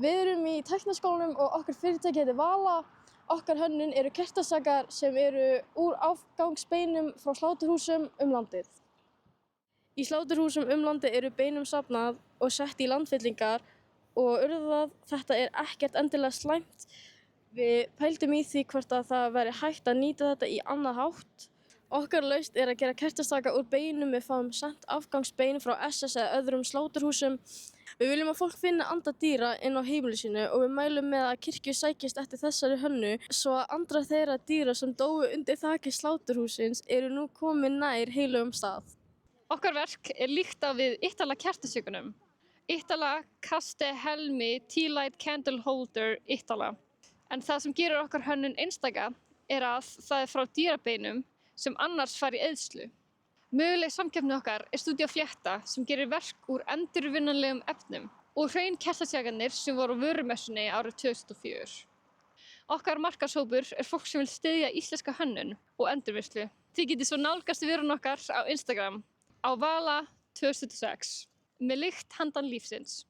Við erum í Tækniskólanum og okkar fyrirtæki heitir Vala. Okkar hönnun eru kertastakar sem eru úr afgangsbeinum frá sláturhúsum landið. Í sláturhúsum landið eru beinum safnað og sett í landfyllingar og urðað. Þetta er ekkert endilega slæmt. Við pældum í því hvort að það væri hægt að nýta þetta í annað hátt. Okkar lausn er að gera kertastaka úr beinum. Við fáum sent afgangsbein frá SS eða öðrum sláturhúsum. Við viljum að fólk finna anda dýra inn á heimili sínu og við mælum með að kirkju sækist eftir þessari hönnu svo að andra þeirra dýra sem dóu undir þaki sláturhússins eru nú komin nær heilugum stað. Okkar verk er líkt á við Ittala kertasökunum. Ittala Kaste Helmi Tea-Light Candle Holder Ittala. En það sem gerir okkar hönnun einstaka er að það er frá dýrabeinum sem annars fari í eyðslu. Möguleg samkeppni okkar er Studio Flétta sem gerir verk úr endurvinnanlegum efnum og hrein kertasjaganir sem voru á vörumessunni árið 2004. Okkar markaðshópur er fólk sem vil styðja íslenska hönnun og endurvinnslu. Þið getið svo nálgast vöruna okkar á Instagram á Vala 2006 með lykt handan lífsins.